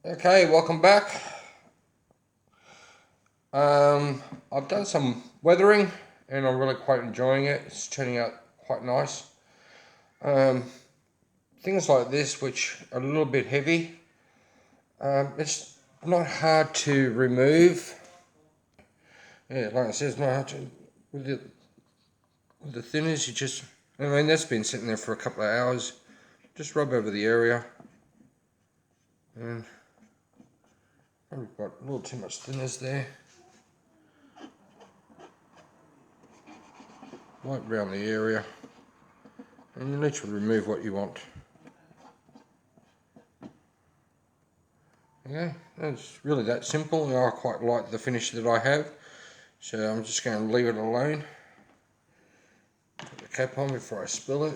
Okay, welcome back. I've done some weathering and I'm really quite enjoying it. It's turning out quite nice. Um, Things like this, which are a little bit heavy, it's not hard to remove. Yeah, like I said, it's not hard to, with the thinners, that's been sitting there for a couple of hours. Just rub over the area and probably got a little too much thinners there. Right around the area. And you literally remove what you want. Okay, it's really that simple. I quite like the finish that I have, so I'm just going to leave it alone. Put the cap on before I spill it.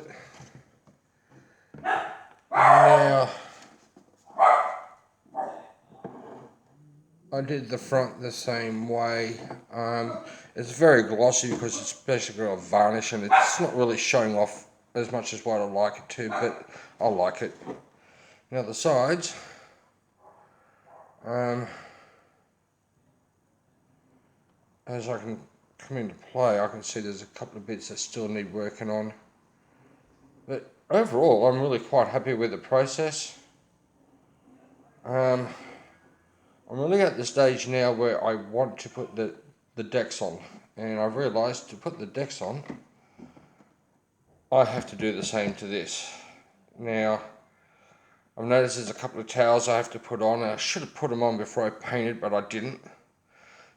Now, I did the front the same way. It's very glossy because it's basically got a varnish and it's not really showing off as much as what I like it to, but I like it. Now the sides, as I can come into play, I can see there's a couple of bits that still need working on. But overall, I'm really quite happy with the process. I'm really at the stage now where I want to put the decks on. And I've realised to put the decks on, I have to do the same to this. Now, I've noticed there's a couple of towels I have to put on. I should have put them on before I painted, but I didn't.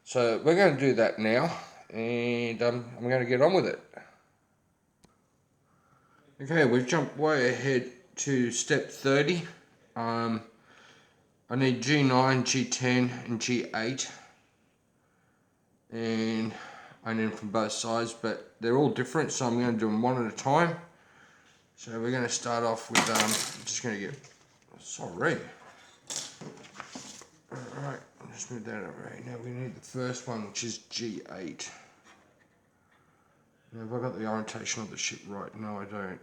So we're going to do that now, and I'm going to get on with it. Okay, we've jumped way ahead to step 30. I need G9, G10 and G8, and I need them from both sides, but they're all different, so I'm going to do them one at a time. So we're going to start off with, I'm just going to get, sorry. Alright, just move that over right now. We need the first one, which is G8. Now, have I got the orientation of the ship right? No, I don't.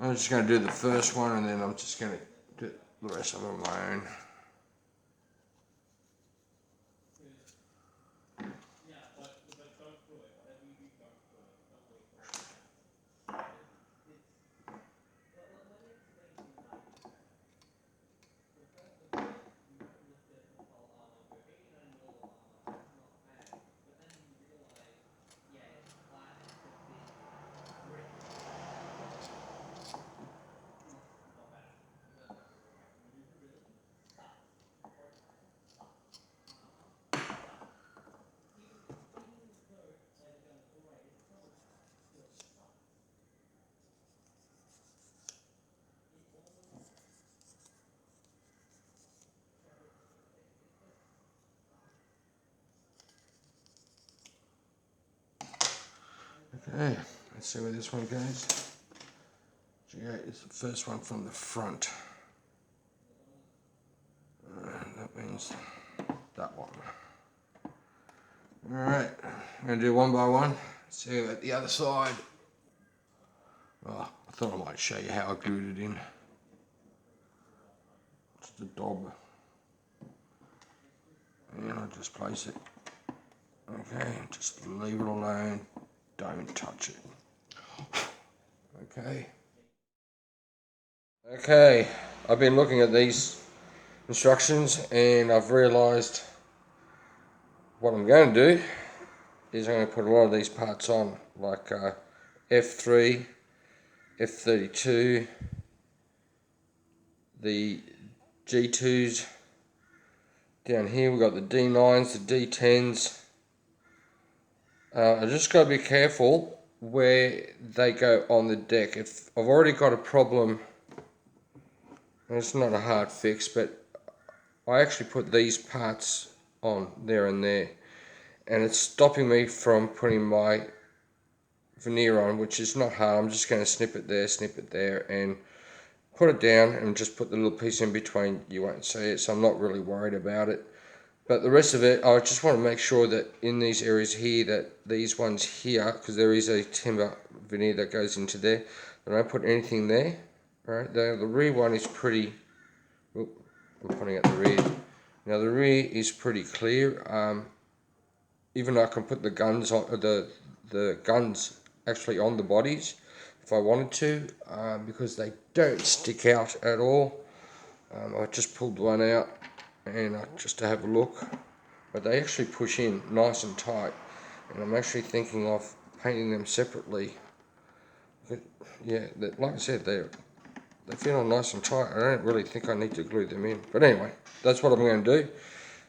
I'm just going to do the first one and then I'm just going to do the rest of them on my own. Okay, let's see where this one goes. G8 is the first one from the front. That means that one. Alright, I'm going to do one by one. See you at the other side. Oh, I thought I might show you how I glued it in. Just a daub. And I'll just place it. Okay, just leave it alone. Don't touch it. Okay. Okay, I've been looking at these instructions and I've realised what I'm going to do is I'm going to put a lot of these parts on, like F3, F32, the G2s. Down here we've got the D9s, the D10s. I just got to be careful where they go on the deck. If I've already got a problem, and it's not a hard fix, but I actually put these parts on there and there, and it's stopping me from putting my veneer on, which is not hard. I'm just going to snip it there, and put it down, and just put the little piece in between. You won't see it, so I'm not really worried about it. But the rest of it, I just want to make sure that in these areas here, that these ones here, because there is a timber veneer that goes into there. I don't put anything there. Alright, the rear one is pretty, I'm pointing at the rear. Now the rear is pretty clear. Even though I can put the guns on, the guns actually on the bodies if I wanted to, because they don't stick out at all. I just pulled one out and just to have a look, but they actually push in nice and tight, and I'm actually thinking of painting them separately. But yeah, like I said, they feel nice and tight. I don't really think I need to glue them in, but anyway, that's what I'm going to do.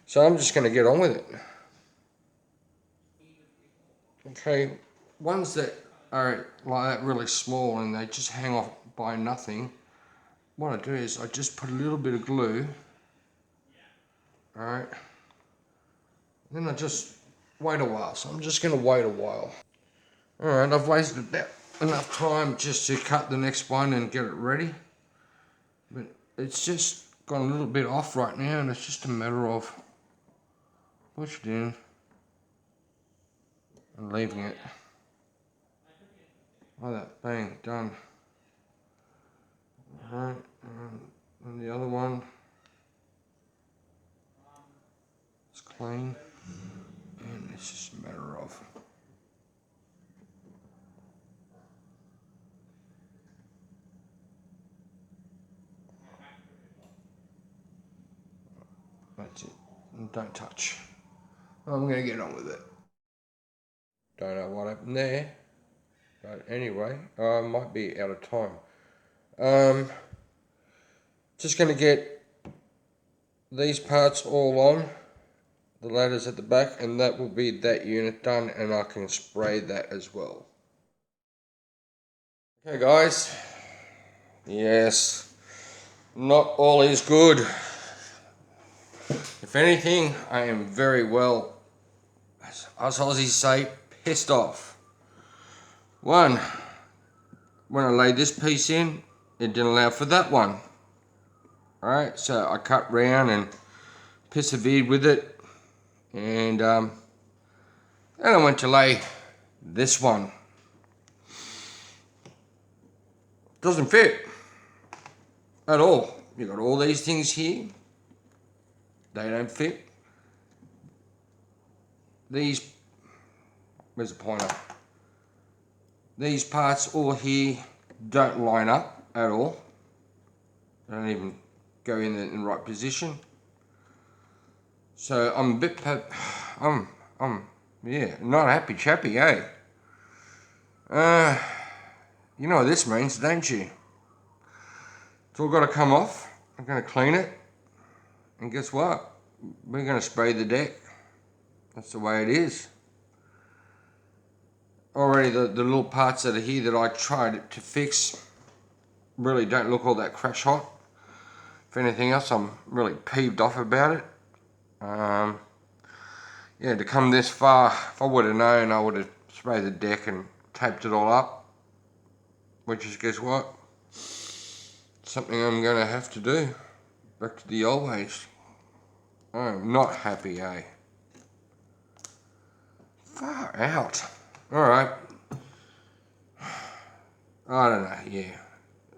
So I'm just going to get on with it. Okay, ones that are like that really small and they just hang off by nothing, what I do is I just put a little bit of glue, alright, then I just wait a while. So I'm just going to wait a while. Alright, I've wasted about enough time just to cut the next one and get it ready, but it's just got a little bit off right now, and it's just a matter of pushing it in and leaving it like that. Bang, done. Alright, and the other one is clean, and it's just a matter of that's it, and don't touch. I'm going to get on with it. Don't know what happened there, but anyway, I might be out of time. Just going to get these parts all on, the ladders at the back, and that will be that unit done, and I can spray that as well. Okay guys, yes, not all is good. If anything, I am very well, as us Aussies say, pissed off. One, when I laid this piece in, it didn't allow for that one. Alright, so I cut round and persevered with it, and then I went to lay this one. Doesn't fit at all. You got all these things here, they don't fit. These, where's the pointer? These parts all here don't line up at all. They don't even go in the right position. So I'm a bit, yeah, not a happy chappy, eh? You know what this means, don't you? It's all got to come off. I'm going to clean it, and guess what? We're going to spray the deck. That's the way it is. Already the little parts that are here that I tried to fix really don't look all that crash hot. If anything else, I'm really peeved off about it. Yeah, to come this far, if I would have known, I would have sprayed the deck and taped it all up. Which is, guess what? Something I'm going to have to do. Back to the old ways. I'm not happy, eh? Far out. Alright. I don't know, yeah.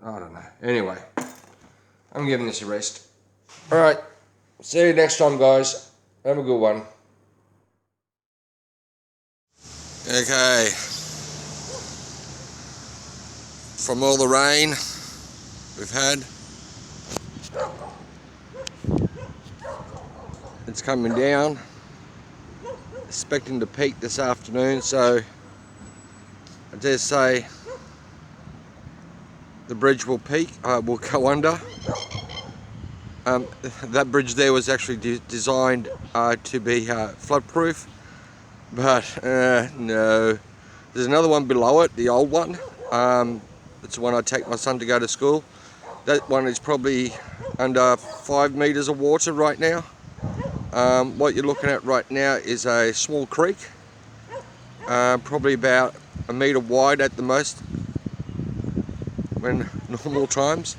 I don't know. Anyway, I'm giving this a rest. Alright. See you next time, guys. Have a good one. Okay. From all the rain we've had, it's coming down. Expecting to peak this afternoon, so I dare say the bridge will peak, will go under. That bridge there was actually designed to be flood-proof, but no. There's another one below it, the old one. It's the one I take my son to go to school. That one is probably under 5 meters of water right now. What you're looking at right now is a small creek, probably about 1 meter wide at the most when normal times.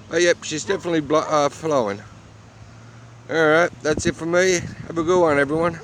But yep, she's definitely flowing. Alright, that's it for me. Have a good one, everyone.